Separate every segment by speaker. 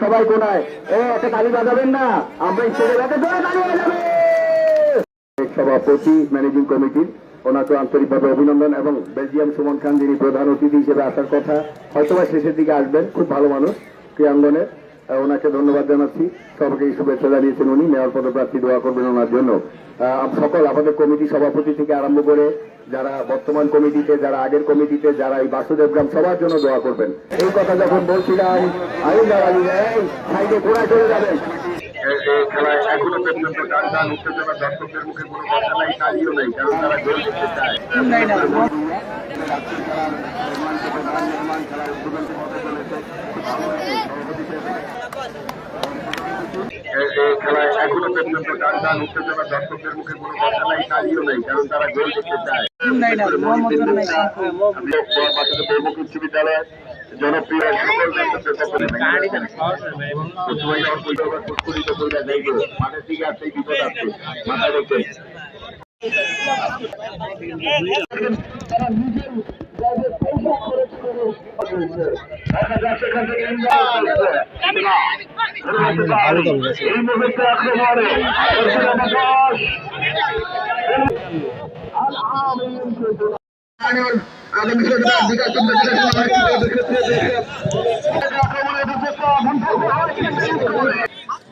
Speaker 1: সবাই কোনায় একটা তালি বাজাবেন না, আমরা স্টেজে যাতে জোরে তালি বাজাবে। সভাপতি ম্যানেজিং কমিটির ওনাকে আন্তরিকভাবে অভিনন্দন, এবং বেলজিয়াম সুমন খান যিনি প্রধান অতিথি হিসেবে আসার কথা, হয়তোবা শেষের দিকে আসবেন, খুব ভালো মানুষ ক্রীড়াঙ্গনের, ওনাকে ধন্যবাদ জানাচ্ছি। সবাইকে শুভেচ্ছা জানিয়েছেন উনি, মেয়র পদপ্রার্থী দোয়া করবেন ওনার জন্য। সকল আমাদের কমিটি সভাপতি থেকে আরম্ভ করে যারা বর্তমান কমিটিতে, যারা আগের কমিটিতে, যারা এই বাসুদেব গ্রাম সবার জন্য দোয়া করবেন। এই কথা যখন বলছিলাম আইন দাঁড়ালি সাইডে ঘোরা চলে যাবেন। খেলায় এখনো পর্যন্ত টান উত্তেজনা, দর্শকদের মুখে কোনো কথা নাই, কাজও নেই, কারণ তারা গোল করতে চায়। খেলায় এখনো পর্যন্ত টান উত্তেজনা, দর্শকদের মুখে কোনো কথা নাই, কাজও নেই, কারণ তারা গোল করতে চায়। উচ্চ বিদ্যালয় জনপ্রিয় মাঠের দিকে আসতে বিপদ আছে, মাথায় রেখে এই মুহূর্তে আক্রমণে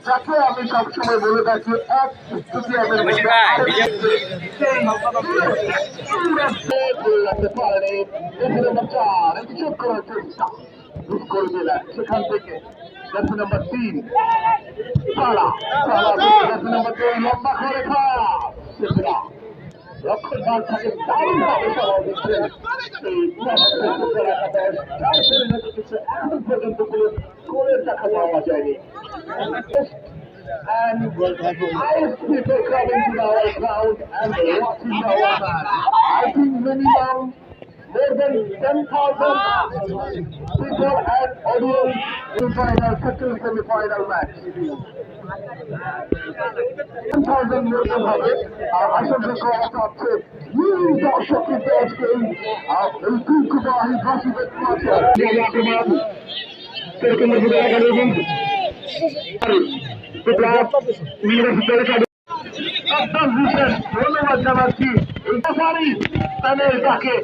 Speaker 1: যাকে আমি সবসময় বলে থাকি এক স্টেডিয়ামের সেখান থেকে জার্সি নাম্বার 3 নাম্বার 2 লম্বা করে লক্ষ্যের মান থাকে দারুণভাবে সবাই দিচ্ছেন। এখন পর্যন্ত কোনো গোলের দেখা পাওয়া যায়নি। And as people coming to our ground and watching our match, I think minimum more than 10,000 people and audience in final, second semi-final match. 10,000 লোক হবে আসলে অবস্থা হচ্ছে দর্শক কিন্তু আজকে এই ঐতিহ্যবাহী বাসুদেব ধন্যবাদ জানাচ্ছি তাকে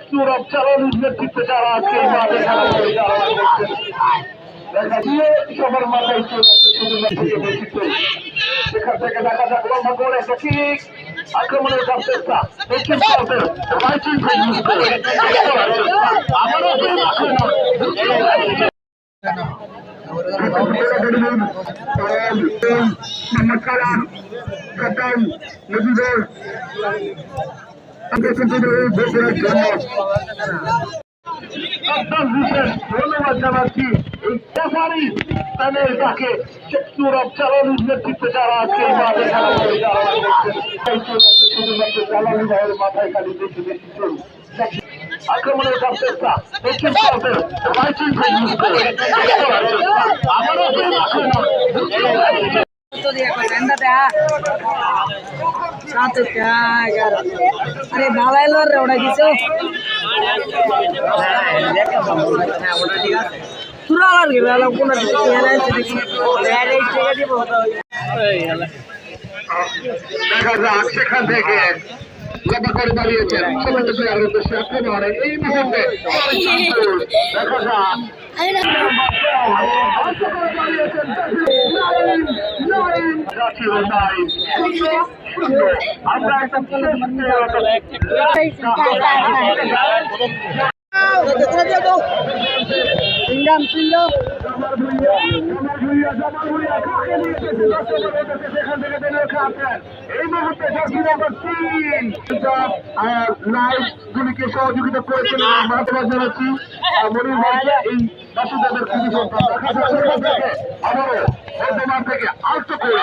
Speaker 1: সৌরভ চালানোর নেতৃত্বে যারা আজকে খেলা পরিচালনা করছেন। সবার মাথায় সেখান থেকে দেখা যাক লম্বা করে একটা কিক, আক্রমণের কাছ চেষ্টা ধন্যবাদ জানাচ্ছি এই রেফারি প্যানেল তাকে সৌরভ চালানোর নেতৃত্বে যারা আজকে মাঠে খেলা পরিচালনা করছেন। শুধুমাত্র চালানি ভাইয়ের মাথায় খালি বেশি বেশি চল আক্রমণের কাছ চেষ্টা
Speaker 2: अरे भाला रे ओटा কিছু তুরা লাগে ভালো কোন
Speaker 1: দেখা যাক সেখান থেকে লম্বা করে দাঁড়িয়েছেন এই মুহূর্তে দেখা যাক আমরা একটা এই মুহূর্তে লাইভ গুলিকে সহযোগিতা করেছেন ধন্যবাদ জানাচ্ছি মনির ভাইকে। এই বাসুদেবের খুবই আবারও বর্ধমান থেকে আউট করে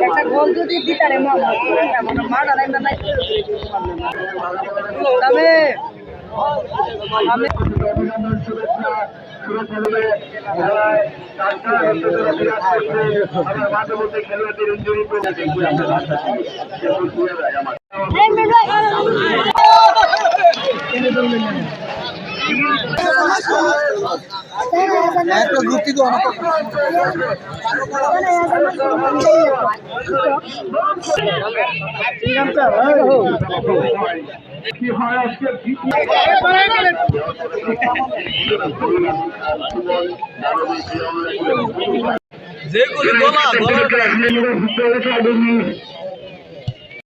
Speaker 2: একটা গোল যদি দিতারে মারা তবে
Speaker 1: অভিনন্দন শুভেচ্ছা মাঝে মধ্যে খেলোয়াড়দের ইঞ্জুরি করে কি হয় আজকে
Speaker 3: যে কোনো গলা গলা